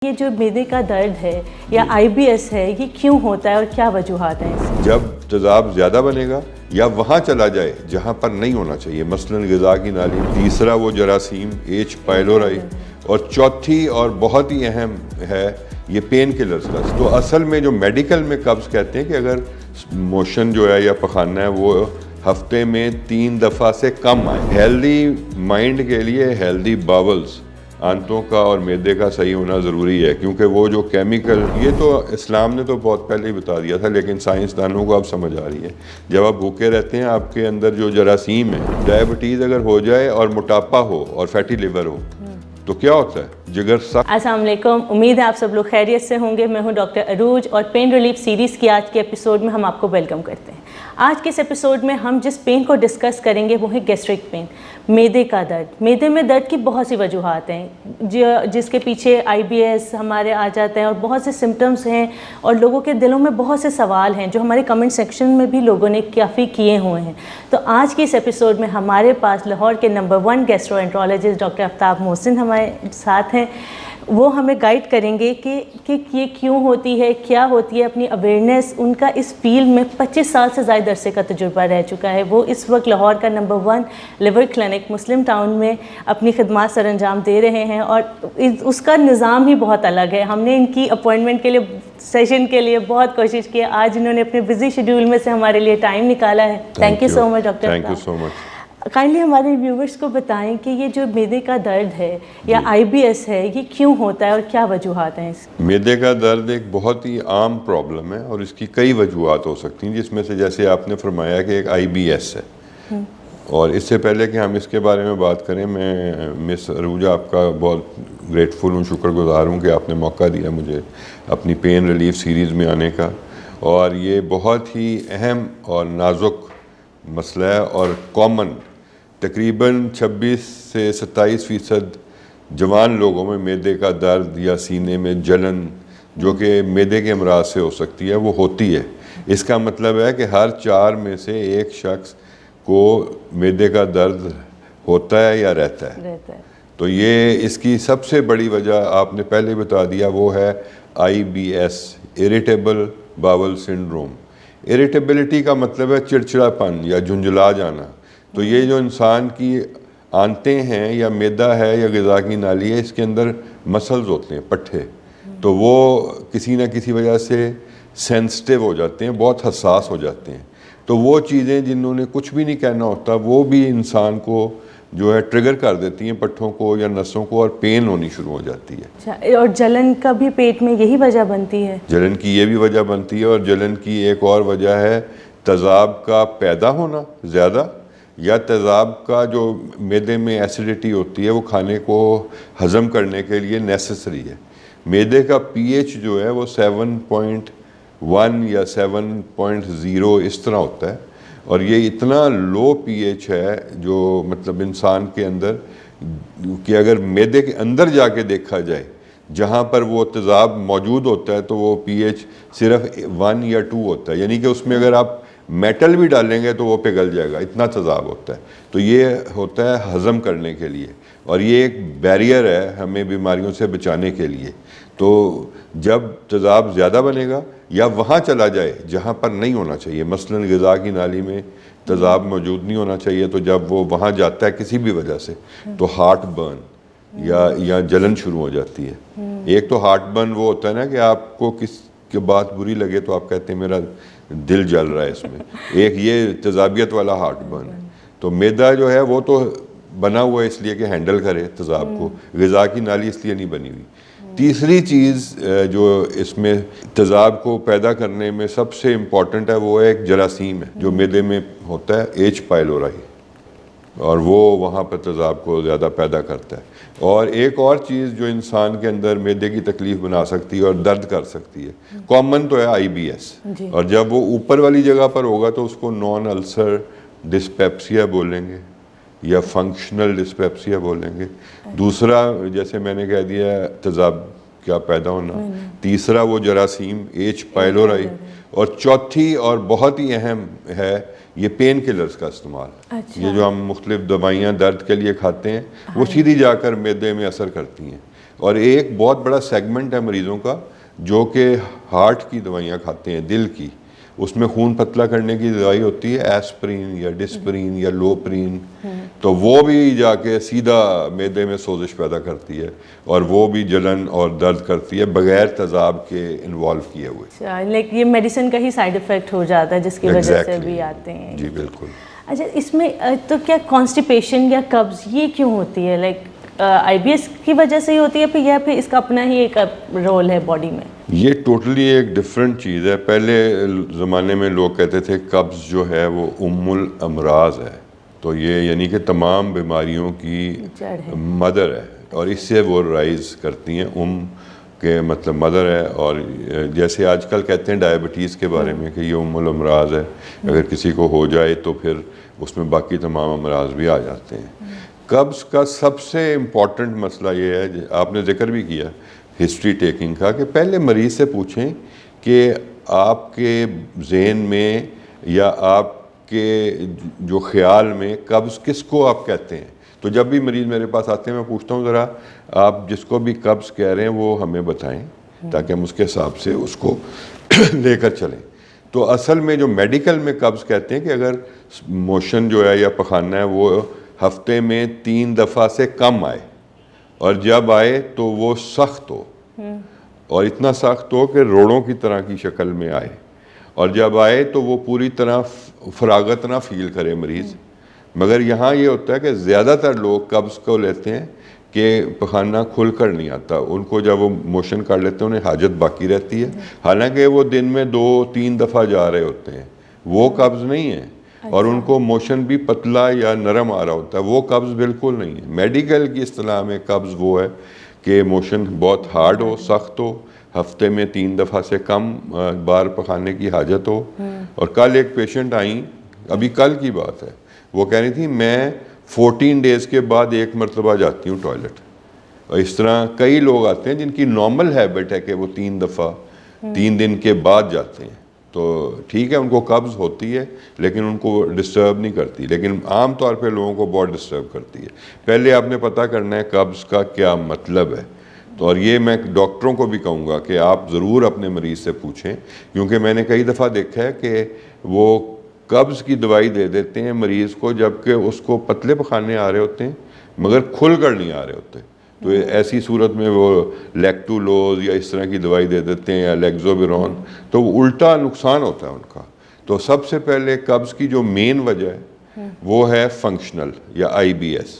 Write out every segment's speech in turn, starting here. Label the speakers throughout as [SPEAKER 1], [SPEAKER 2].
[SPEAKER 1] یہ جو معدے کا درد ہے یا آئی بی ایس ہے یہ کیوں ہوتا ہے اور کیا وجوہات ہیں اس کی؟
[SPEAKER 2] جب تیزاب زیادہ بنے گا یا وہاں چلا جائے جہاں پر نہیں ہونا چاہیے، مثلاً غذا کی نالی، تیسرا وہ جراثیم ایچ پائلورائی، اور چوتھی اور بہت ہی اہم ہے یہ پین کلرز کا۔ تو اصل میں جو میڈیکل میں قبض کہتے ہیں کہ اگر موشن جو ہے یا پخانہ ہے وہ ہفتے میں 3 دفعہ سے کم آئے۔ ہیلدی مائنڈ کے لیے ہیلدی باولز، آنتوں کا اور معدے کا صحیح ہونا ضروری ہے، کیونکہ وہ جو کیمیکل، یہ تو اسلام نے تو بہت پہلے ہی بتا دیا تھا، لیکن سائنسدانوں کو اب سمجھ آ رہی ہے۔ جب آپ بھوکے رہتے ہیں آپ کے اندر جو جراثیم ہے، ڈائبٹیز اگر ہو جائے اور موٹاپا ہو اور فیٹی لیور ہو تو کیا ہوتا ہے؟ جگر سخت۔
[SPEAKER 1] السلام علیکم، امید ہے آپ سب لوگ خیریت سے ہوں گے۔ میں ہوں ڈاکٹر عروج اور پین ریلیف سیریز کی آج کے ایپیسوڈ میں ہم آپ کو ویلکم کرتے ہیں۔ آج کے اس ایپیسوڈ میں ہم جس پین کو ڈسکس کریں گے وہ ہے گیسٹرک پین، معدے کا درد۔ معدے میں درد کی بہت سی وجوہات ہیں جس کے پیچھے آئی بی ایس ہمارے آ جاتے ہیں اور بہت سے سمٹمز ہیں، اور لوگوں کے دلوں میں بہت سے سوال ہیں جو ہمارے کمنٹ سیکشن میں بھی لوگوں نے کافی کیے ہوئے ہیں۔ تو آج کی اس ایپیسوڈ میں ہمارے پاس لاہور کے نمبر 1 گیسٹرو انٹرولوجسٹ ڈاکٹر آفتاب محسن ہمارے ساتھ ہیں۔ وہ ہمیں گائیڈ کریں گے کہ یہ کیوں ہوتی ہے، کیا ہوتی ہے، اپنی اویئرنیس۔ ان کا اس فیلڈ میں 25 سال سے زائد عرصے کا تجربہ رہ چکا ہے۔ وہ اس وقت لاہور کا نمبر 1 لیور کلینک مسلم ٹاؤن میں اپنی خدمات سر انجام دے رہے ہیں، اور اس کا نظام ہی بہت الگ ہے۔ ہم نے ان کی اپوائنٹمنٹ کے لیے، سیشن کے لیے بہت کوشش کی، آج انہوں نے اپنے بزی شیڈیول میں سے ہمارے لیے ٹائم نکالا ہے۔ Thank you so much doctor.
[SPEAKER 2] Thank you so much.
[SPEAKER 1] Kindly ہمارے ویورز کو بتائیں کہ یہ جو معدے کا درد ہے یا آئی بی ایس ہے یہ کیوں ہوتا ہے اور کیا وجوہات ہیں اس کی؟
[SPEAKER 2] معدے کا درد ایک بہت ہی عام پرابلم ہے اور اس کی کئی وجوہات ہو سکتی ہیں، جس میں سے جیسے آپ نے فرمایا کہ ایک آئی بی ایس ہے۔ اور اس سے پہلے کہ ہم اس کے بارے میں بات کریں، میں مس عروج آپ کا بہت گریٹفل ہوں، شکر گزار ہوں کہ آپ نے موقع دیا مجھے اپنی پین ریلیف سیریز میں آنے کا۔ اور یہ بہت ہی اہم اور نازک مسئلہ ہے اور کامن، تقریباً 26 سے 27% جوان لوگوں میں معدے کا درد یا سینے میں جلن جو کہ معدے کے امراض سے ہو سکتی ہے وہ ہوتی ہے۔ اس کا مطلب ہے کہ ہر 4 میں سے 1 شخص کو معدے کا درد ہوتا ہے یا رہتا ہے۔ تو یہ اس کی سب سے بڑی وجہ آپ نے پہلے بتا دیا، وہ ہے آئی بی ایس، اریٹیبل باول سنڈروم۔ اریٹیبلٹی کا مطلب ہے چڑچڑا پن یا جھنجھلا جانا۔ تو یہ جو انسان کی آنتیں ہیں یا معدہ ہے یا غذا کی نالی ہے، اس کے اندر مسلز ہوتے ہیں، پٹھے، تو وہ کسی نہ کسی وجہ سے سینسٹیو ہو جاتے ہیں، بہت حساس ہو جاتے ہیں۔ تو وہ چیزیں جنہوں نے کچھ بھی نہیں کہنا ہوتا وہ بھی انسان کو جو ہے ٹریگر کر دیتی ہیں، پٹھوں کو یا نسوں کو، اور پین ہونی شروع ہو جاتی ہے۔
[SPEAKER 1] اچھا، اور جلن کا بھی پیٹ میں یہی وجہ بنتی ہے؟
[SPEAKER 2] جلن کی یہ بھی وجہ بنتی ہے، اور جلن کی ایک اور وجہ ہے تیزاب کا پیدا ہونا زیادہ، یا تیزاب کا جو معدے میں ایسیڈیٹی ہوتی ہے وہ کھانے کو ہضم کرنے کے لیے نیسیسری ہے۔ معدے کا پی ایچ جو ہے وہ 7.1 یا 7.0 اس طرح ہوتا ہے، اور یہ اتنا لو پی ایچ ہے جو مطلب انسان کے اندر کہ اگر معدے کے اندر جا کے دیکھا جائے جہاں پر وہ تیزاب موجود ہوتا ہے تو وہ پی ایچ صرف 1 یا 2 ہوتا ہے، یعنی کہ اس میں اگر آپ میٹل بھی ڈالیں گے تو وہ پگھل جائے گا، اتنا تیزاب ہوتا ہے۔ تو یہ ہوتا ہے ہضم کرنے کے لیے، اور یہ ایک بیریئر ہے ہمیں بیماریوں سے بچانے کے لیے۔ تو جب تیزاب زیادہ بنے گا یا وہاں چلا جائے جہاں پر نہیں ہونا چاہیے، مثلاً غذا کی نالی میں تیزاب موجود نہیں ہونا چاہیے، تو جب وہ وہاں جاتا ہے کسی بھی وجہ سے تو ہارٹ برن یا جلن شروع ہو جاتی ہے۔ ایک تو ہارٹ برن وہ ہوتا ہے نا کہ آپ کو کس کی بات بری لگے تو آپ کہتے ہیں میرا دل جل رہا ہے اس میں، ایک یہ تیزابیت والا ہارٹ برن ہے۔ تو معدہ جو ہے وہ تو بنا ہوا ہے اس لیے کہ ہینڈل کرے تیزاب کو، غذا کی نالی اس لیے نہیں بنی ہوئی۔ تیسری چیز جو اس میں تیزاب کو پیدا کرنے میں سب سے امپورٹنٹ ہے وہ ایک جراثیم ہے جو معدے میں ہوتا ہے، ایچ پائلورائی، اور وہ وہاں پر تیزاب کو زیادہ پیدا کرتا ہے۔ اور ایک اور چیز جو انسان کے اندر معدے کی تکلیف بنا سکتی ہے اور درد کر سکتی ہے، کامن تو ہے آئی بی ایس، اور جب وہ اوپر والی جگہ پر ہوگا تو اس کو نان السر ڈسپیپسیا بولیں گے یا فنکشنل ڈسپیپسیا بولیں گے۔ دوسرا جیسے میں نے کہہ دیا تیزاب کیا پیدا ہونا، تیسرا وہ جراثیم ایچ پائلورائی، اور چوتھی اور بہت ہی اہم ہے یہ پین کلرز کا استعمال۔ یہ جو ہم مختلف دوائیاں درد کے لیے کھاتے ہیں وہ سیدھی جا کر معدے میں اثر کرتی ہیں۔ اور ایک بہت بڑا سیگمنٹ ہے مریضوں کا جو کہ ہارٹ کی دوائیاں کھاتے ہیں، دل کی، اس میں خون پتلا کرنے کی دوائی ہوتی ہے ایسپرین یا ڈسپرین یا لوپرین، تو وہ بھی جا کے سیدھا معدے میں سوزش پیدا کرتی ہے اور وہ بھی جلن اور درد کرتی ہے بغیر تیزاب کے انوالو کیے ہوئے.
[SPEAKER 1] لائک یہ میڈیسن کا ہی سائیڈ افیکٹ ہو جاتا ہے جس کی وجہ سے بھی آتے ہیں.
[SPEAKER 2] جی بالکل.
[SPEAKER 1] اچھا، اس میں تو کیا کانسٹیپیشن یا قبض یہ کیوں ہوتی ہے؟ لائک آئی بی ایس کی وجہ سے ہی ہوتی ہے یا پھر اس کا اپنا ہی ایک رول ہے باڈی میں؟
[SPEAKER 2] یہ ٹوٹلی ایک ڈفرینٹ چیز ہے. پہلے زمانے میں لوگ کہتے تھے قبض جو ہے وہ الامراض ہے، تو یہ یعنی کہ تمام بیماریوں کی مدر ہے اور اس سے وہ رائز کرتی ہیں. کے مطلب مدر ہے، اور جیسے آج کل کہتے ہیں ڈائبٹیز کے بارے میں کہ یہ الامراض ہے، اگر کسی کو ہو جائے تو پھر اس میں باقی تمام امراض بھی آ جاتے ہیں. قبض کا سب سے امپورٹنٹ مسئلہ یہ ہے، آپ نے ذکر بھی کیا ہسٹری ٹیکنگ کا، کہ پہلے مریض سے پوچھیں کہ آپ کے ذہن میں یا آپ کے جو خیال میں قبض کس کو آپ کہتے ہیں. تو جب بھی مریض میرے پاس آتے ہیں میں پوچھتا ہوں ذرا آپ جس کو بھی قبض کہہ رہے ہیں وہ ہمیں بتائیں تاکہ ہم اس کے حساب سے اس کو لے کر چلیں. تو اصل میں جو میڈیکل میں قبض کہتے ہیں کہ اگر موشن جو ہے یا پخانہ ہے وہ ہفتے میں 3 دفعہ سے کم آئے، اور جب آئے تو وہ سخت ہو، اور اتنا سخت ہو کہ روڑوں کی طرح کی شکل میں آئے، اور جب آئے تو وہ پوری طرح فراغت نہ فیل کرے مریض. مگر یہاں یہ ہوتا ہے کہ زیادہ تر لوگ قبض کو لیتے ہیں کہ پخانہ کھل کر نہیں آتا، ان کو جب وہ موشن کر لیتے ہیں انہیں حاجت باقی رہتی ہے، حالانکہ وہ دن میں 2-3 دفعہ جا رہے ہوتے ہیں. وہ قبض نہیں ہے، اور ان کو موشن بھی پتلا یا نرم آ رہا ہوتا ہے، وہ قبض بالکل نہیں ہے. میڈیکل کی اصطلاح میں قبض وہ ہے کہ موشن بہت ہارڈ ہو، سخت ہو، ہفتے میں 3 دفعہ سے کم بار پخانے کی حاجت ہو. اور کل ایک پیشنٹ آئیں، ابھی کل کی بات ہے، وہ کہہ رہی تھی میں 14 ڈیز کے بعد 1 مرتبہ جاتی ہوں ٹوائلٹ. اور اس طرح کئی لوگ آتے ہیں جن کی نارمل ہیبٹ ہے کہ وہ 3 دفعہ 3 دن کے بعد جاتے ہیں. تو ٹھیک ہے ان کو قبض ہوتی ہے لیکن ان کو ڈسٹرب نہیں کرتی، لیکن عام طور پہ لوگوں کو بہت ڈسٹرب کرتی ہے. پہلے آپ نے پتہ کرنا ہے قبض کا کیا مطلب ہے. تو اور یہ میں ڈاکٹروں کو بھی کہوں گا کہ آپ ضرور اپنے مریض سے پوچھیں، کیونکہ میں نے کئی دفعہ دیکھا ہے کہ وہ قبض کی دوائی دے دیتے ہیں مریض کو جبکہ اس کو پتلے پخانے آ رہے ہوتے ہیں مگر کھل کر نہیں آ رہے ہوتے. تو ایسی صورت میں وہ لیکٹولوز یا اس طرح کی دوائی دے دیتے ہیں یا لیگزوبیرون، تو وہ الٹا نقصان ہوتا ہے ان کا. تو سب سے پہلے قبض کی جو مین وجہ ہے وہ ہے فنکشنل یا آئی بی ایس.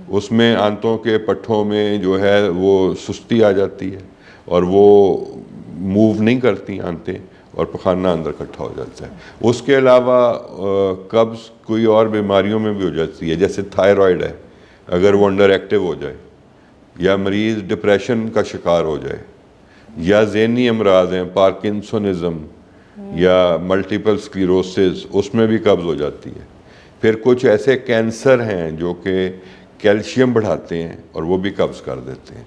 [SPEAKER 2] اس میں آنتوں کے پٹھوں میں جو ہے وہ سستی آ جاتی ہے اور وہ موو نہیں کرتی آنتیں اور پخانہ اندر اکٹھا ہو جاتا ہے. اس کے علاوہ قبض کوئی اور بیماریوں میں بھی ہو جاتی ہے، جیسے تھائرائیڈ ہے، اگر وہ انڈر ایکٹیو ہو جائے، یا مریض ڈپریشن کا شکار ہو جائے، یا ذہنی امراض ہیں پارکنسونزم یا ملٹیپل سکلیروسس، اس میں بھی قبض ہو جاتی ہے. پھر کچھ ایسے کینسر ہیں جو کہ کیلشیم بڑھاتے ہیں اور وہ بھی قبض کر دیتے ہیں.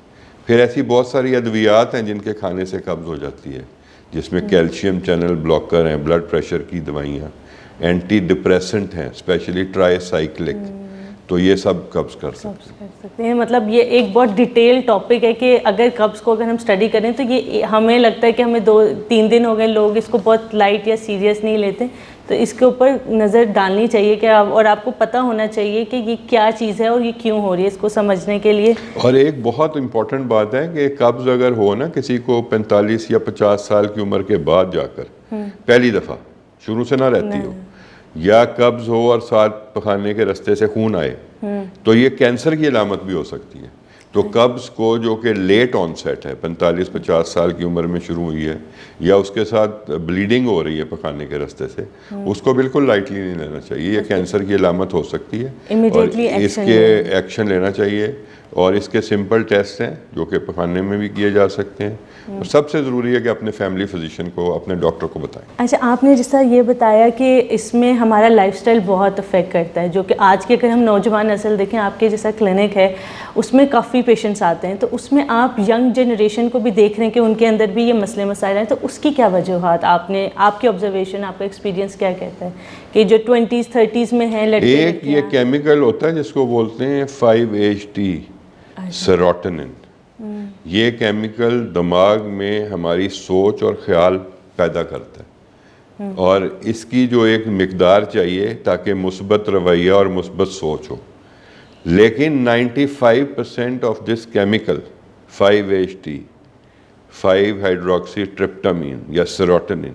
[SPEAKER 2] پھر ایسی بہت ساری ادویات ہیں جن کے کھانے سے قبض ہو جاتی ہے، جس میں کیلشیم چینل بلاکر ہیں، بلڈ پریشر کی دوائیاں، اینٹی ڈپریسنٹ ہیں اسپیشلی ٹرائی سائیکلک، تو یہ سب قبض کر سکتے
[SPEAKER 1] ہیں. مطلب یہ ایک بہت ڈیٹیل ٹاپک ہے کہ اگر قبض کو اگر ہم اسٹڈی کریں تو یہ ہمیں لگتا ہے کہ ہمیں 2-3 دن ہو گئے، لوگ اس کو بہت لائٹ یا سیریس نہیں لیتے. تو اس کے اوپر نظر ڈالنی چاہیے کہ اور آپ کو پتہ ہونا چاہیے کہ یہ کیا چیز ہے اور یہ کیوں ہو رہی ہے، اس کو سمجھنے کے لیے.
[SPEAKER 2] اور ایک بہت امپورٹنٹ بات ہے کہ قبض اگر ہو نا کسی کو 45 یا 50 سال کی عمر کے بعد جا کر پہلی دفعہ شروع سے نہ رہتی ہو، یا قبض ہو اور ساتھ پخانے کے رستے سے خون آئے، تو یہ کینسر کی علامت بھی ہو سکتی ہے. تو قبض کو جو کہ لیٹ آن سیٹ ہے، 45-50 سال کی عمر میں شروع ہوئی ہے، یا اس کے ساتھ بلیڈنگ ہو رہی ہے پخانے کے رستے سے، اس کو بالکل لائٹلی نہیں لینا چاہیے. یہ کینسر کی علامت ہو سکتی ہے اور اس کے ایکشن لینا چاہیے. اور اس کے سمپل ٹیسٹ ہیں جو کہ پخانے میں بھی کیے جا سکتے ہیں. اور سب سے ضروری ہے کہ اپنے فیملی فزیشین کو، اپنے ڈاکٹر کو بتائیں.
[SPEAKER 1] اچھا، آپ نے جس طرح یہ بتایا کہ اس میں ہمارا لائف سٹائل بہت افیکٹ کرتا ہے، جو کہ آج کے اگر ہم نوجوان نسل دیکھیں، آپ کے جیسا کلینک ہے اس میں کافی پیشنٹس آتے ہیں، تو اس میں آپ ینگ جنریشن کو بھی دیکھ رہے ہیں کہ ان کے اندر بھی یہ مسئلے مسائل ہیں. تو اس کی کیا وجوہات آپ کی آبزرویشن، آپ کا ایکسپیرینس کیا کہتا ہے کہ جو 20s-30s میں ہیں لڑکے؟
[SPEAKER 2] ایک یہ کیمیکل ہوتا ہے جس کو بولتے ہیں 5-HT سیروٹونن. یہ کیمیکل دماغ میں ہماری سوچ اور خیال پیدا کرتا ہے، اور اس کی جو ایک مقدار چاہیے تاکہ مثبت رویہ اور مثبت سوچ ہو. لیکن 95% آف دس کیمیکل 5-HT 5-ہائیڈروکسی ٹرپٹامین یا سیروٹونین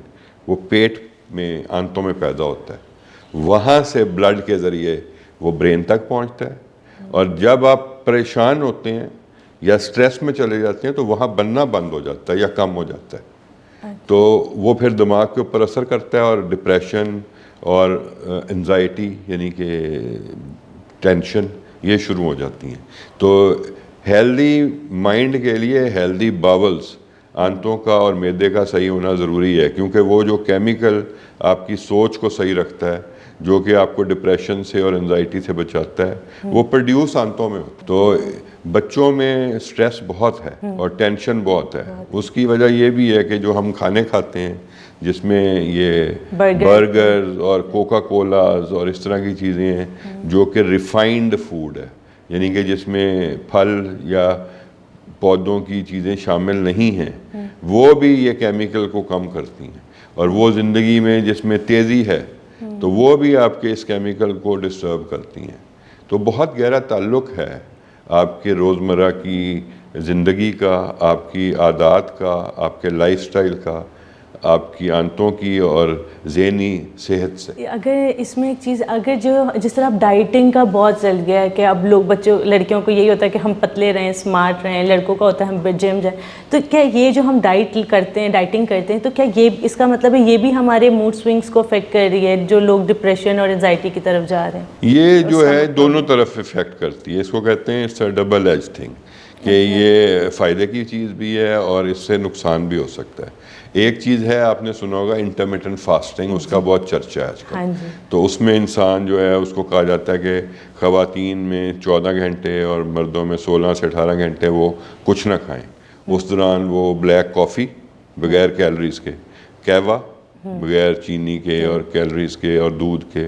[SPEAKER 2] وہ پیٹ میں آنتوں میں پیدا ہوتا ہے، وہاں سے بلڈ کے ذریعے وہ برین تک پہنچتا ہے، اور جب آپ پریشان ہوتے ہیں یا سٹریس میں چلے جاتے ہیں تو وہاں بننا بند ہو جاتا ہے یا کم ہو جاتا ہے، تو وہ پھر دماغ کے اوپر اثر کرتا ہے، اور ڈپریشن اور انزائٹی یعنی کہ ٹینشن یہ شروع ہو جاتی ہیں. تو ہیلدی مائنڈ کے لیے ہیلدی باولز، آنتوں کا اور معدے کا صحیح ہونا ضروری ہے، کیونکہ وہ جو کیمیکل آپ کی سوچ کو صحیح رکھتا ہے، جو کہ آپ کو ڈپریشن سے اور انزائٹی سے بچاتا ہے، وہ پروڈیوس آنتوں میں ہوتا ہے. تو بچوں میں سٹریس بہت ہے اور ٹینشن بہت ہے. اس کی وجہ یہ بھی ہے کہ جو ہم کھانے کھاتے ہیں جس میں یہ برگرز اور کوکا کولاز اور اس طرح کی چیزیں ہیں جو کہ ریفائنڈ فوڈ ہے، یعنی کہ جس میں پھل یا پودوں کی چیزیں شامل نہیں ہیں، وہ بھی یہ کیمیکل کو کم کرتی ہیں. اور وہ زندگی میں جس میں تیزی ہے تو وہ بھی آپ کے اس کیمیکل کو ڈسٹرب کرتی ہیں. تو بہت گہرا تعلق ہے آپ کے روزمرہ کی زندگی کا، آپ کی عادات کا، آپ کے لائف سٹائل کا، آپ کی آنتوں کی اور ذہنی صحت سے.
[SPEAKER 1] اگر اس میں ایک چیز، اگر جو جس طرح اب ڈائٹنگ کا بہت چل گیا ہے کہ اب لوگ بچوں لڑکیوں کو یہی ہوتا ہے کہ ہم پتلے رہیں، اسمارٹ رہیں، لڑکوں کا ہوتا ہے ہم جم جائیں، تو کیا یہ جو ہم ڈائٹنگ کرتے ہیں تو کیا یہ اس کا مطلب ہے یہ بھی ہمارے موڈ سوئنگس کو افیکٹ کر رہی ہے، جو لوگ ڈپریشن اور انزائٹی کی طرف جا رہے ہیں؟
[SPEAKER 2] یہ جو ہے دونوں طرف افیکٹ کرتی ہے. اس کو کہتے ہیں it's a double edge thing, کہ یہ فائدے کی چیز بھی ہے اور اس سے نقصان بھی ہو سکتا ہے. ایک چیز ہے آپ نے سنا ہوگا انٹرمیٹنٹ فاسٹنگ، اس کا بہت چرچا ہے آج کل. تو اس میں انسان جو ہے اس کو کہا جاتا ہے کہ خواتین میں 14 گھنٹے اور مردوں میں 16 سے 18 گھنٹے وہ کچھ نہ کھائیں. اس دوران وہ بلیک کافی بغیر کیلریز کے، قہوہ بغیر چینی کے اور کیلریز کے اور دودھ کے،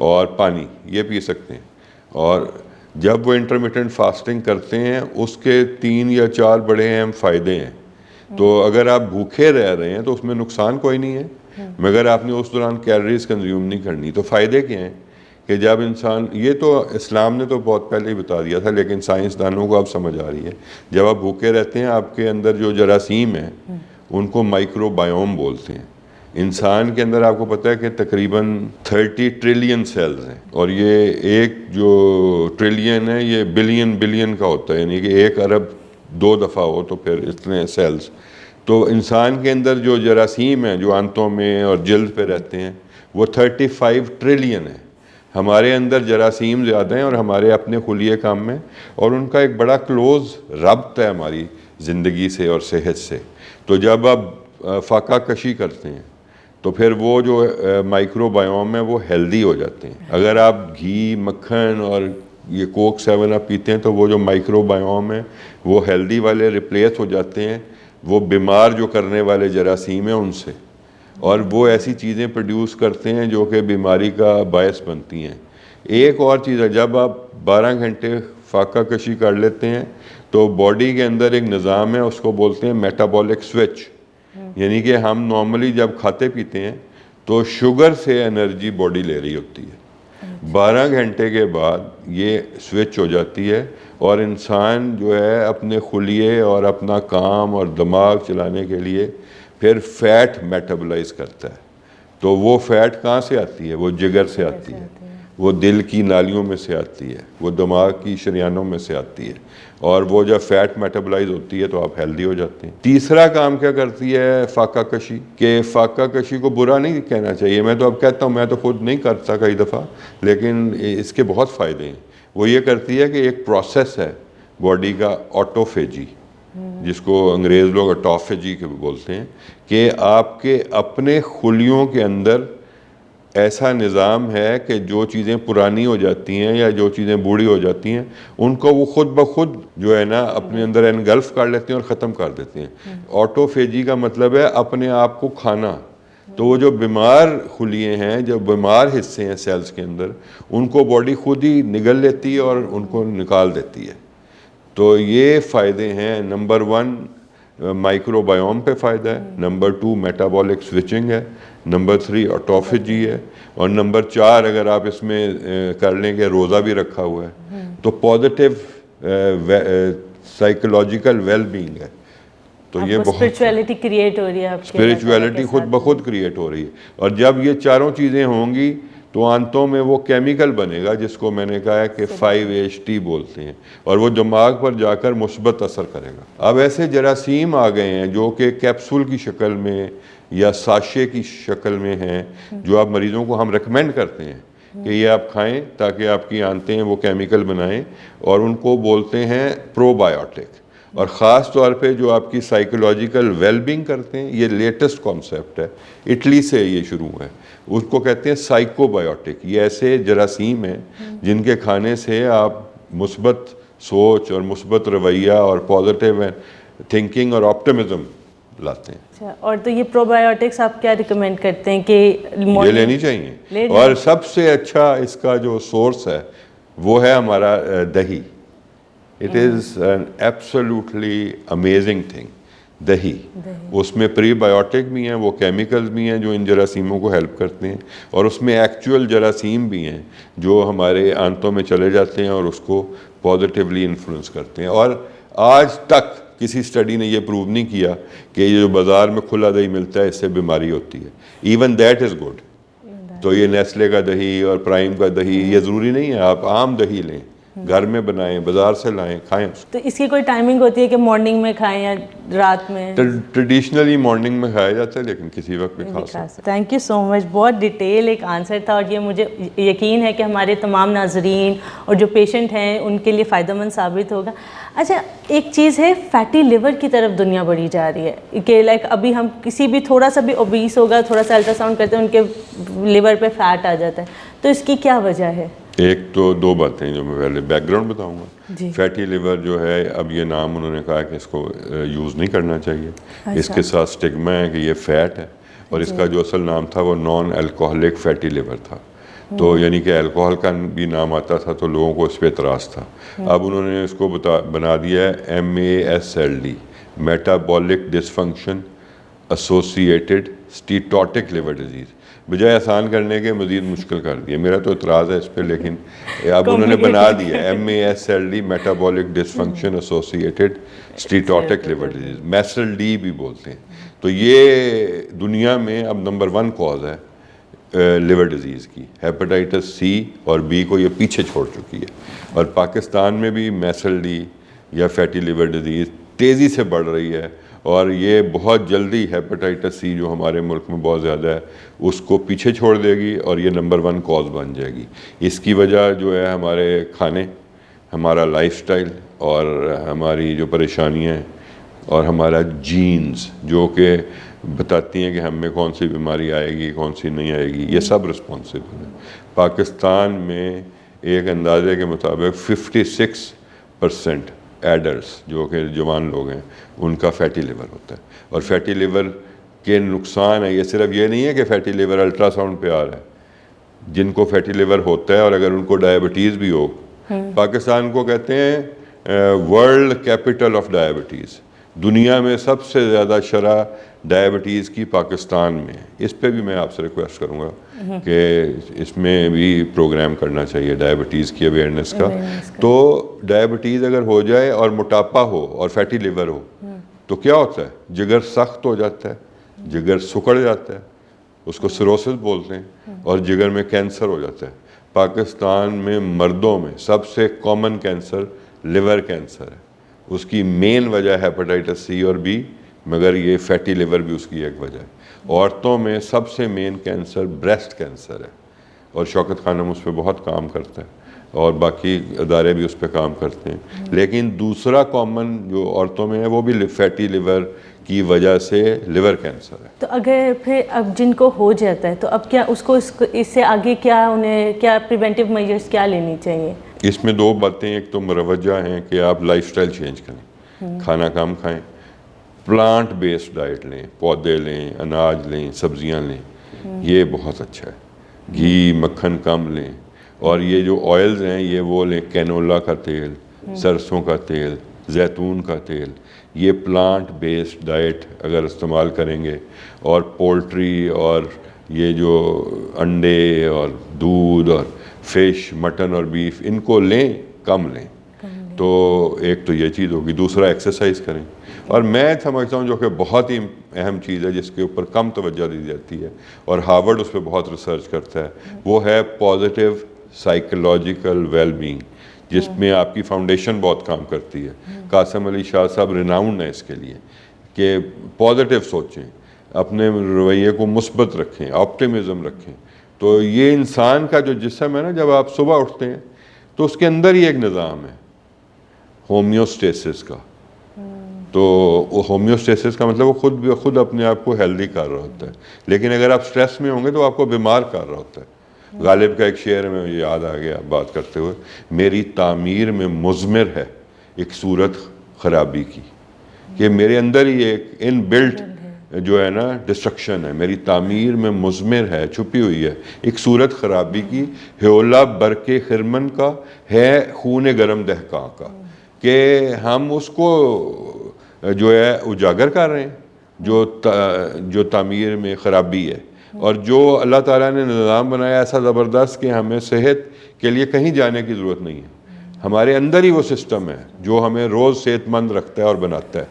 [SPEAKER 2] اور پانی یہ پی سکتے ہیں. اور جب وہ انٹرمیٹنٹ فاسٹنگ کرتے ہیں اس کے 3 یا 4 بڑے اہم فائدے ہیں. تو اگر آپ بھوکے رہ رہے ہیں تو اس میں نقصان کوئی نہیں ہے، مگر آپ نے اس دوران کیلریز کنزیوم نہیں کرنی. تو فائدے کیا ہیں کہ جب انسان، یہ تو اسلام نے تو بہت پہلے ہی بتا دیا تھا لیکن سائنسدانوں کو اب سمجھ آ رہی ہے، جب آپ بھوکے رہتے ہیں آپ کے اندر جو جراثیم ہیں ان کو مائکرو بائیوم بولتے ہیں. انسان کے اندر آپ کو پتہ ہے کہ تقریباً 30 ٹریلین سیلز ہیں، اور یہ ایک جو ٹریلین ہے یہ بلین کا ہوتا ہے، یعنی کہ 1 ارب 2 دفعہ ہو تو پھر اتنے سیلز. تو انسان کے اندر جو جراثیم ہیں جو آنتوں میں اور جلد پہ رہتے ہیں وہ 35 ٹریلین ہیں. ہمارے اندر جراثیم زیادہ ہیں اور ہمارے اپنے خلیے کام میں، اور ان کا ایک بڑا کلوز ربط ہے ہماری زندگی سے اور صحت سے. تو جب آپ فاقہ کشی کرتے ہیں تو پھر وہ جو مائکرو بائیوم ہے وہ ہیلدی ہو جاتے ہیں. اگر آپ گھی، مکھن اور یہ کوک 7 اپ پیتے ہیں تو وہ جو مائکرو بائیوم ہے وہ ہیلدی والے ریپلیس ہو جاتے ہیں وہ بیمار جو کرنے والے جراثیم ہیں ان سے، اور وہ ایسی چیزیں پروڈیوس کرتے ہیں جو کہ بیماری کا باعث بنتی ہیں. ایک اور چیز ہے، جب آپ 12 گھنٹے فاقہ کشی کر لیتے ہیں تو باڈی کے اندر ایک نظام ہے، اس کو بولتے ہیں میٹابولک سوئچ. یعنی کہ ہم نارملی جب کھاتے پیتے ہیں تو شوگر سے انرجی باڈی لے رہی ہوتی ہے، 12 گھنٹے کے بعد یہ سوئچ ہو جاتی ہے اور انسان جو ہے اپنے خلیے اور اپنا کام اور دماغ چلانے کے لیے پھر فیٹ میٹابلائز کرتا ہے. تو وہ فیٹ کہاں سے آتی ہے؟ وہ جگر سے آتی ہے، وہ دل کی نالیوں میں سے آتی ہے، وہ دماغ کی شریانوں میں سے آتی ہے، اور وہ جب فیٹ میٹابلائز ہوتی ہے تو آپ ہیلدی ہو جاتے ہیں. تیسرا کام کیا کرتی ہے فاقہ کشی؟ کہ فاقہ کشی کو برا نہیں کہنا چاہیے، میں تو اب کہتا ہوں، میں تو خود نہیں کرتا کئی دفعہ، لیکن اس کے بہت فائدے ہیں. وہ یہ کرتی ہے کہ ایک پروسیس ہے باڈی کا آٹوفیجی، جس کو انگریز لوگ آٹوفیجی کے بولتے ہیں، کہ آپ کے اپنے خلیوں کے اندر ایسا نظام ہے کہ جو چیزیں پرانی ہو جاتی ہیں یا جو چیزیں بوڑھی ہو جاتی ہیں ان کو وہ خود بخود جو ہے نا اپنے اندر انگلف کر لیتے ہیں اور ختم کر دیتے ہیں. آٹوفیجی کا مطلب ہے اپنے آپ کو کھانا. تو وہ جو بیمار خلیے ہیں، جو بیمار حصے ہیں سیلز کے اندر، ان کو باڈی خود ہی نگل لیتی ہے اور ان کو نکال دیتی ہے. تو یہ فائدے ہیں. نمبر 1 مائکرو بایوم پہ فائدہ ہے, نمبر 2 میٹابولک سوئچنگ ہے, نمبر 3 آٹوفیجی ہے, اور نمبر 4 اگر آپ اس میں کر لیں کہ روزہ بھی رکھا ہوا ہے تو پازیٹیو سائیکولوجیکل ویل بینگ ہے. تو یہ بہت
[SPEAKER 1] اسپرچویلٹی کریٹ ہو رہی ہے,
[SPEAKER 2] اسپرچویلٹی خود بخود کریٹ ہو رہی ہے. اور جب یہ چاروں چیزیں ہوں گی تو آنتوں میں وہ کیمیکل بنے گا جس کو میں نے کہا ہے کہ 5-HT بولتے ہیں, اور وہ دماغ پر جا کر مثبت اثر کرے گا. اب ایسے جراثیم آ گئے ہیں جو کہ کیپسول کی شکل میں یا ساشے کی شکل میں ہیں, جو آپ مریضوں کو ہم ریکمینڈ کرتے ہیں کہ یہ آپ کھائیں تاکہ آپ کی آنتیں وہ کیمیکل بنائیں, اور ان کو بولتے ہیں پرو بایوٹک. اور خاص طور پہ جو آپ کی سائیکولوجیکل ویل بینگ کرتے ہیں, یہ لیٹسٹ کانسیپٹ ہے, اٹلی سے یہ شروع ہے, اس کو کہتے ہیں سائیکو بایوٹک. یہ ایسے جراثیم ہیں جن کے کھانے سے آپ مثبت سوچ اور مثبت رویہ اور پازیٹیو تھنکنگ اور آپٹمزم لاتے ہیں.
[SPEAKER 1] اچھا, اور تو یہ پرو بایوٹکس آپ کیا ریکمینڈ کرتے ہیں کہ
[SPEAKER 2] یہ لینی چاہیے؟ اور سب سے اچھا اس کا جو سورس ہے وہ ہے ہمارا دہی. It is an absolutely amazing thing. دہی, اس میں پری بایوٹک بھی ہیں, وہ کیمیکلز بھی ہیں جو ان جراثیموں کو ہیلپ کرتے ہیں, اور اس میں ایکچوئل جراثیم بھی ہیں جو ہمارے آنتوں میں چلے جاتے ہیں اور اس کو پازیٹیولی انفلوئنس کرتے ہیں. اور آج تک کسی اسٹڈی نے یہ پروو نہیں کیا کہ یہ جو بازار میں کھلا دہی ملتا ہے اس سے بیماری ہوتی ہے. Even that is good. تو یہ نیسلے کا دہی اور پرائم کا دہی, یہ ضروری نہیں ہے آپ عام دہی لیں, گھر میں بنائیں, بازار سے لائیں, کھائیں.
[SPEAKER 1] تو اس کی کوئی ٹائمنگ ہوتی ہے کہ مارننگ میں کھائیں یا رات میں؟
[SPEAKER 2] ٹریڈیشنلی مارننگ میں کھایا جاتا ہے, لیکن کسی وقت بھی کھا سکتے.
[SPEAKER 1] تھینک یو سو مچ, بہت ڈیٹیل ایک آنسر تھا, اور یہ مجھے یقین ہے کہ ہمارے تمام ناظرین اور جو پیشنٹ ہیں ان کے لیے فائدہ مند ثابت ہوگا. اچھا, ایک چیز ہے, فیٹی لیور کی طرف دنیا بڑھی جا رہی ہے کہ لائک ابھی ہم کسی بھی تھوڑا سا بھی اوبیس ہوگا, تھوڑا سا الٹرا ساؤنڈ کرتے ہیں ان کے لیور پہ فیٹ آ جاتا ہے, تو اس کی کیا وجہ ہے؟
[SPEAKER 2] ایک تو 2 باتیں جو میں پہلے بیک گراؤنڈ بتاؤں گا. فیٹی لیور جو ہے, اب یہ نام انہوں نے کہا کہ اس کو یوز نہیں کرنا چاہیے. اس کے ساتھ سٹگما ہے کہ یہ فیٹ ہے, اور اس کا جو اصل نام تھا وہ نان الکوہلک فیٹی لیور تھا. تو یعنی کہ الکوہل کا بھی نام آتا تھا تو لوگوں کو اس پہ اعتراض تھا. اب انہوں نے اس کو بنا دیا ہے MASLD, metabolic dysfunction associated steatotic liver disease. بجائے آسان کرنے کے مزید مشکل کر دیا. میرا تو اعتراض ہے اس پہ, لیکن اب انہوں نے بنا دیا MASLD, metabolic dysfunction associated steatotic liver disease, MASLD بھی بولتے ہیں. تو یہ دنیا میں اب نمبر 1 کاز ہے لیور ڈیزیز کی. ہیپاٹائٹس C اور B کو یہ پیچھے چھوڑ چکی ہے, اور پاکستان میں بھی MASLD یا فیٹی لیور ڈیزیز تیزی سے بڑھ رہی ہے, اور یہ بہت جلدی ہیپاٹائٹس C جو ہمارے ملک میں بہت زیادہ ہے اس کو پیچھے چھوڑ دے گی, اور یہ نمبر 1 کاز بن جائے گی. اس کی وجہ جو ہے ہمارے کھانے, ہمارا لائف سٹائل, اور ہماری جو پریشانیاں ہیں, اور ہمارا جینز جو کہ بتاتی ہیں کہ ہم میں کون سی بیماری آئے گی, کون سی نہیں آئے گی, یہ سب رسپانسبل ہے. پاکستان میں ایک اندازے کے مطابق 56% ایڈلٹس جو کہ جوان لوگ ہیں ان کا فیٹی لیور ہوتا ہے. اور فیٹی لیور کے نقصان ہے, یہ صرف یہ نہیں ہے کہ فیٹی لیور الٹرا ساؤنڈ پہ آ رہا ہے. جن کو فیٹی لیور ہوتا ہے اور اگر ان کو ڈائبٹیز بھی ہو, پاکستان کو کہتے ہیں ورلڈ کیپٹل آف ڈائبٹیز. دنیا میں سب سے زیادہ شرح ڈائبٹیز کی پاکستان میں. اس پہ بھی میں آپ سے ریکویسٹ کروں گا کہ اس میں بھی پروگرام کرنا چاہیے ڈائبٹیز کی اویئرنیس کا. تو ڈائبٹیز اگر ہو جائے اور موٹاپا ہو اور فیٹی لیور ہو تو کیا ہوتا ہے؟ جگر سخت ہو جاتا ہے, جگر سکڑ جاتا ہے, اس کو سیروسس بولتے ہیں, اور جگر میں کینسر ہو جاتا ہے. پاکستان میں مردوں میں سب سے کامن کینسر لیور کینسر ہے. اس کی مین وجہ ہیپاٹائٹس C اور B, مگر یہ فیٹی لیور بھی اس کی ایک وجہ ہے. عورتوں میں سب سے مین کینسر بریسٹ کینسر ہے, اور شوکت خانم اس پہ بہت کام کرتا ہے, اور باقی ادارے بھی اس پہ کام کرتے ہیں. لیکن دوسرا کامن جو عورتوں میں ہے وہ بھی فیٹی لیور کی وجہ سے لیور کینسر ہے.
[SPEAKER 1] تو اگر پھر اب جن کو ہو جاتا ہے تو اب کیا اس کو اس سے آگے کیا انہیں کیا پریونٹیو میجرز کیا لینی چاہیے؟
[SPEAKER 2] اس میں 2 باتیں, ایک تو مروجہ ہیں کہ آپ لائف سٹائل چینج کریں, کھانا کم کھائیں, پلانٹ بیسڈ ڈائٹ لیں, پودے لیں, اناج لیں, سبزیاں لیں, یہ بہت اچھا ہے. گھی مکھن کم لیں, اور یہ جو آئلز ہیں یہ وہ لیں, کینولا کا تیل, سرسوں کا تیل، زیتون کا تیل، یہ پلانٹ بیسڈ ڈائٹ اگر استعمال کریں گے، اور پولٹری اور یہ جو انڈے اور دودھ اور فش، مٹن اور بیف، ان کو لیں، کم لیں، تو ایک تو یہ چیز ہوگی. دوسرا ایکسرسائز کریں. اور میں سمجھتا ہوں جو کہ بہت ہی اہم چیز ہے جس کے اوپر کم توجہ دی جاتی ہے، اور ہارورڈ اس پہ بہت ریسرچ کرتا ہے، وہ ہے پازیٹیو سائیکولوجیکل ویل بینگ، جس میں آپ کی فاؤنڈیشن بہت کام کرتی ہے. قاسم علی شاہ صاحب ریناؤنڈ ہیں اس کے لیے کہ پازیٹیو سوچیں، اپنے رویے کو مثبت رکھیں، آپٹیمزم رکھیں. تو یہ انسان کا جو جسم ہے نا، جب آپ صبح اٹھتے ہیں تو اس کے اندر ہی ایک نظام ہے ہومیوسٹیسس کا. تو وہ ہومیوسٹیسس کا مطلب وہ خود اپنے آپ کو ہیلدی کر رہا ہوتا ہے. لیکن اگر آپ سٹریس میں ہوں گے تو آپ کو بیمار کر رہا ہوتا ہے. غالب کا ایک شعر میں یاد آ گیا بات کرتے ہوئے، میری تعمیر میں مضمر ہے ایک صورت خرابی کی، کہ میرے اندر ہی ایک ان بلٹ جو ہے نا ڈسٹرکشن ہے، میری تعمیر میں مضمر ہے، چھپی ہوئی ہے ایک صورت خرابی کی، ہیولا برق خرمن کا ہے خون گرم دہقاں کا. کہ ہم اس کو جو ہے اجاگر کر رہے ہیں جو تعمیر میں خرابی ہے، اور جو اللہ تعالیٰ نے نظام بنایا ایسا زبردست کہ ہمیں صحت کے لیے کہیں جانے کی ضرورت نہیں ہے. ہمارے اندر ہی وہ سسٹم ہے جو ہمیں روز صحت مند رکھتا ہے اور بناتا ہے.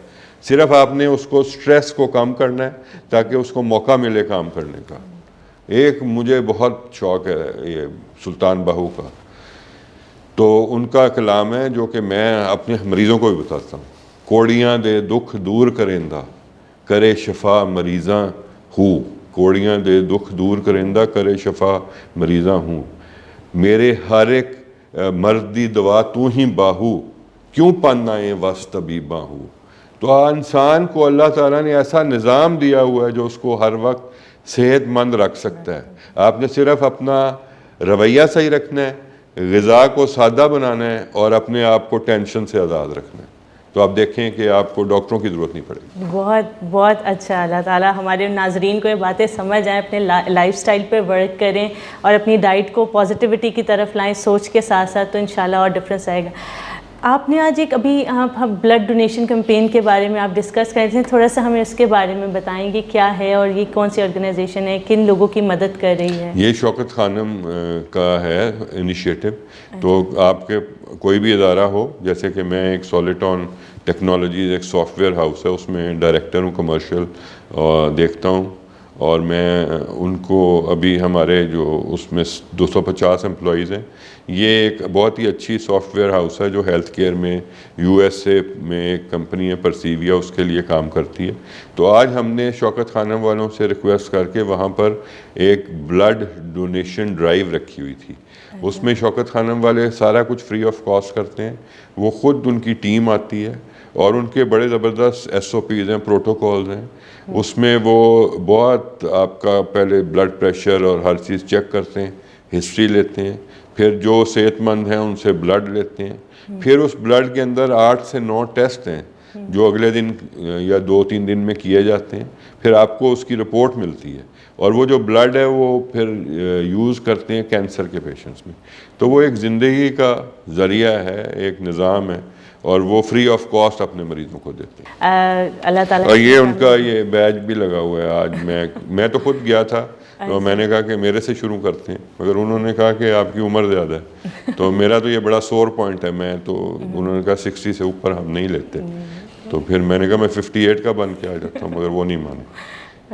[SPEAKER 2] صرف آپ نے اس کو سٹریس کو کم کرنا ہے تاکہ اس کو موقع ملے کام کرنے کا. ایک مجھے بہت شوق ہے یہ سلطان باہو کا، تو ان کا کلام ہے جو کہ میں اپنے مریضوں کو بھی بتاتا ہوں. کوڑیاں دے دکھ دور کریندا کرے شفا مریضاں ہوں، کوڑیاں دے دکھ دور کریندا کرے شفا مریضاں ہوں، میرے ہر ایک مرد دی دوا تو ہی باہو، کیوں پانائیں وس طبیباں ہوں. تو انسان کو اللہ تعالیٰ نے ایسا نظام دیا ہوا ہے جو اس کو ہر وقت صحت مند رکھ سکتا ہے. آپ نے صرف اپنا رویہ صحیح رکھنا ہے، غذا کو سادہ بنانا ہے، اور اپنے آپ کو ٹینشن سے آزاد رکھنا ہے. تو آپ دیکھیں کہ آپ کو ڈاکٹروں کی ضرورت نہیں پڑے گی.
[SPEAKER 1] بہت بہت اچھا. اللہ تعالیٰ ہمارے ناظرین کو یہ باتیں سمجھ آئیں، اپنے لائف سٹائل پہ ورک کریں اور اپنی ڈائٹ کو پازیٹیوٹی کی طرف لائیں سوچ کے ساتھ ساتھ، تو انشاءاللہ اور ڈفرینس آئے گا. آپ نے آج ایک ابھی ہم بلڈ ڈونیشن کمپین کے بارے میں آپ ڈسکس کر رہے تھے، تھوڑا سا ہمیں اس کے بارے میں بتائیں گے کیا ہے اور یہ کون سی آرگنائزیشن ہے، کن لوگوں کی مدد کر رہی ہے؟
[SPEAKER 2] یہ شوکت خانم کا ہے انیشیٹو. تو آپ کے کوئی بھی ادارہ ہو، جیسے کہ میں ایک سولیٹون ٹیکنالوجیز ایک سافٹ ویئر ہاؤس ہے، اس میں ڈائریکٹر ہوں کمرشل، دیکھتا ہوں. اور میں ان کو ابھی ہمارے جو اس میں 250 امپلائیز ہیں. یہ ایک بہت ہی اچھی سافٹ ویئر ہاؤس ہے جو ہیلتھ کیئر میں یو ایس اے میں ایک کمپنی ہے پرسیویا، اس کے لیے کام کرتی ہے. تو آج ہم نے شوکت خانم والوں سے ریکویسٹ کر کے وہاں پر ایک بلڈ ڈونیشن ڈرائیو رکھی ہوئی تھی. اس میں شوکت خانم والے سارا کچھ فری آف کاسٹ کرتے ہیں. وہ خود ان کی ٹیم آتی ہے اور ان کے بڑے زبردست ایس او پیز ہیں، پروٹوکولز ہیں. اس میں وہ بہت آپ کا پہلے بلڈ پریشر اور ہر چیز چیک کرتے ہیں، ہسٹری لیتے ہیں، پھر جو صحت مند ہیں ان سے بلڈ لیتے ہیں. پھر اس بلڈ کے اندر 8 سے 9 ٹیسٹ ہیں جو اگلے دن یا 2-3 دن میں کیے جاتے ہیں. پھر آپ کو اس کی رپورٹ ملتی ہے، اور وہ جو بلڈ ہے وہ پھر یوز کرتے ہیں کینسر کے پیشنٹس میں. تو وہ ایک زندگی کا ذریعہ ہے، ایک نظام ہے، اور وہ فری آف کاسٹ اپنے مریضوں کو دیتے ہیں.
[SPEAKER 1] اللہ تعالیٰ.
[SPEAKER 2] اور یہ ان کا یہ بیج بھی لگا ہوا ہے. آج میں تو خود گیا تھا، تو میں نے کہا کہ میرے سے شروع کرتے ہیں، مگر انہوں نے کہا کہ آپ کی عمر زیادہ ہے. تو میرا تو یہ بڑا سور پوائنٹ ہے. میں تو انہوں نے کہا 60 سے اوپر ہم نہیں لیتے. تو پھر میں نے کہا میں 58 کا بن کے آ جاتا ہوں، مگر وہ نہیں مانا.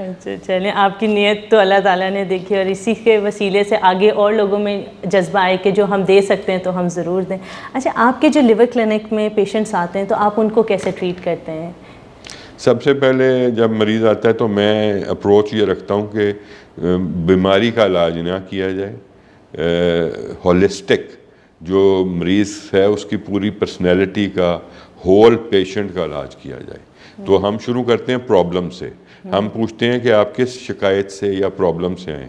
[SPEAKER 1] اچھا چلیں، آپ کی نیت تو اللہ تعالیٰ نے دیکھی، اور اسی کے وسیلے سے آگے اور لوگوں میں جذبہ آئے کہ جو ہم دے سکتے ہیں تو ہم ضرور دیں. اچھا، آپ کے جو لیور کلینک میں پیشنٹس آتے ہیں تو آپ ان کو کیسے ٹریٹ کرتے ہیں؟
[SPEAKER 2] سب سے پہلے جب مریض آتا ہے تو میں اپروچ یہ رکھتا ہوں کہ بیماری کا علاج نہ کیا جائے، ہولسٹک جو مریض ہے اس کی پوری پرسنالٹی کا، ہول پیشنٹ کا علاج کیا جائے. تو ہم شروع کرتے ہیں پرابلم سے. ہم پوچھتے ہیں کہ آپ کس شکایت سے یا پرابلم سے آئیں.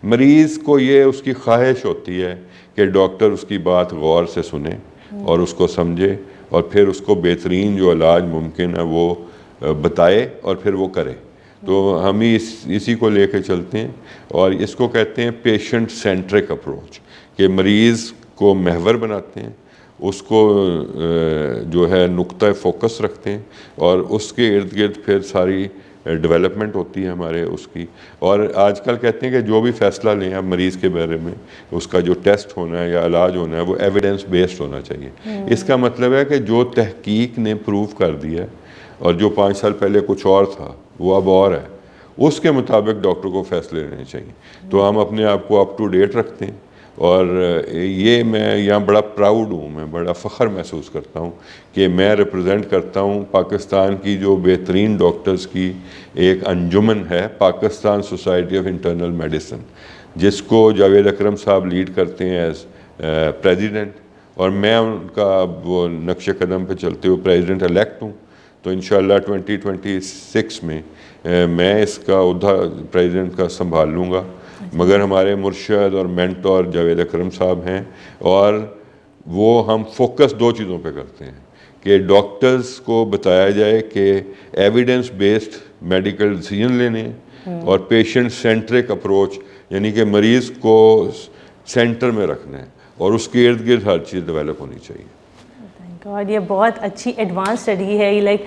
[SPEAKER 2] مریض کو یہ اس کی خواہش ہوتی ہے کہ ڈاکٹر اس کی بات غور سے سنے اور اس کو سمجھے، اور پھر اس کو بہترین جو علاج ممکن ہے وہ بتائے اور پھر وہ کرے. تو ہم ہی اسی کو لے کے چلتے ہیں، اور اس کو کہتے ہیں پیشنٹ سینٹرک اپروچ، کہ مریض کو محور بناتے ہیں، اس کو جو ہے نقطہ فوکس رکھتے ہیں اور اس کے ارد گرد پھر ساری ڈیولپمنٹ ہوتی ہے ہمارے اس کی. اور آج کل کہتے ہیں کہ جو بھی فیصلہ لیں آپ مریض کے بارے میں, اس کا جو ٹیسٹ ہونا ہے یا علاج ہونا ہے وہ ایویڈنس بیسڈ ہونا چاہیے. اس کا مطلب ہے کہ جو تحقیق نے پروو کر دیا اور جو 5 سال پہلے کچھ اور تھا وہ اب اور ہے, اس کے مطابق ڈاکٹر کو فیصلے لینے چاہیے. تو ہم اپنے آپ کو اپ ٹو ڈیٹ رکھتے ہیں اور یہ میں یہاں بڑا پراؤڈ ہوں, میں بڑا فخر محسوس کرتا ہوں کہ میں ریپرزینٹ کرتا ہوں پاکستان کی جو بہترین ڈاکٹرز کی ایک انجمن ہے, Pakistan society of internal medicine, جس کو جاوید اکرم صاحب لیڈ کرتے ہیں ایز پریزیڈنٹ, اور میں ان کا اب وہ نقش قدم پہ چلتے ہوئے پریزیڈنٹ الیکٹ ہوں. تو انشاءاللہ 2026 میں میں اس کا عہدہ پریزیڈنٹ کا سنبھال لوں گا. مگر ہمارے مرشد اور مینٹور جاوید اکرم صاحب ہیں, اور وہ ہم فوکس 2 چیزوں پہ کرتے ہیں کہ ڈاکٹرز کو بتایا جائے کہ ایویڈنس بیسڈ میڈیکل ڈیسیژن لینے ہیں اور پیشنٹ سینٹرک اپروچ, یعنی کہ مریض کو سینٹر میں رکھنا ہے اور اس کے ارد گرد ہر چیز ڈیولپ ہونی چاہیے.
[SPEAKER 1] اور یہ بہت اچھی ایڈوانس اسٹڈی ہے, یہ لائک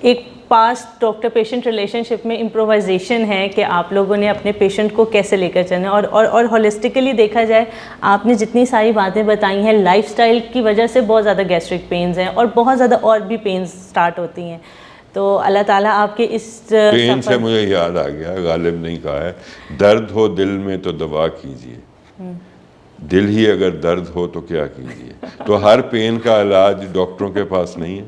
[SPEAKER 1] ایک پاسٹ ڈاکٹر پیشنٹ ریلیشن شپ میں امپرووائزیشن ہے کہ آپ لوگوں نے اپنے پیشنٹ کو کیسے لے کر چلنا ہے. اور ہولسٹیکلی دیکھا جائے, آپ نے جتنی ساری باتیں بتائی ہیں, لائف سٹائل کی وجہ سے بہت زیادہ گیسٹرک پینز ہیں اور بہت زیادہ اور بھی پینز سٹارٹ ہوتی ہیں. تو اللہ تعالیٰ آپ کے اس
[SPEAKER 2] پین سے مجھے یاد آ گیا, غالب نہیں کہا ہے, درد ہو دل میں تو دوا کیجیے, دل ہی اگر درد ہو تو کیا کیجیے. تو ہر پین کا علاج ڈاکٹروں کے پاس نہیں ہے,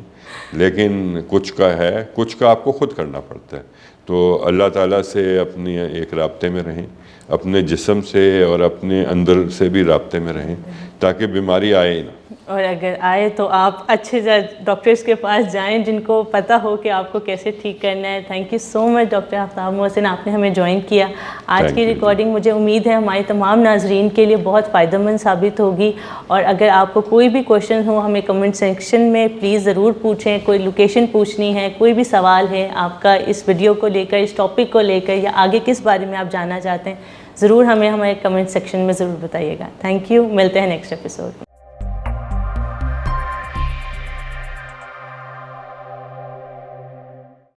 [SPEAKER 2] لیکن کچھ کا ہے, کچھ کا آپ کو خود کرنا پڑتا ہے. تو اللہ تعالیٰ سے اپنی ایک رابطے میں رہیں, اپنے جسم سے اور اپنے اندر سے بھی رابطے میں رہیں تاکہ بیماری آئے ہی نہ.
[SPEAKER 1] اور اگر آئے تو آپ اچھے ڈاکٹرز کے پاس جائیں جن کو پتہ ہو کہ آپ کو کیسے ٹھیک کرنا ہے. Thank you so much doctor Aftab Mohsin, آپ نے ہمیں جوائن کیا. آج کی ریکارڈنگ مجھے امید ہے ہمارے تمام ناظرین کے لیے بہت فائدہ مند ثابت ہوگی. اور اگر آپ کو کوئی بھی کویشچن ہو ہمیں کمنٹ سیکشن میں پلیز ضرور پوچھیں. کوئی لوکیشن پوچھنی ہے, کوئی بھی سوال ہے آپ کا اس ویڈیو کو لے کر, اس ٹاپک کو لے کر, یا آگے کس بارے میں آپ جاننا چاہتے ہیں, ضرور ہمیں ہمارے کمنٹ سیکشن میں ضرور بتائیے گا. تھینک یو, ملتے ہیں نیکسٹ ایپیسوڈ میں.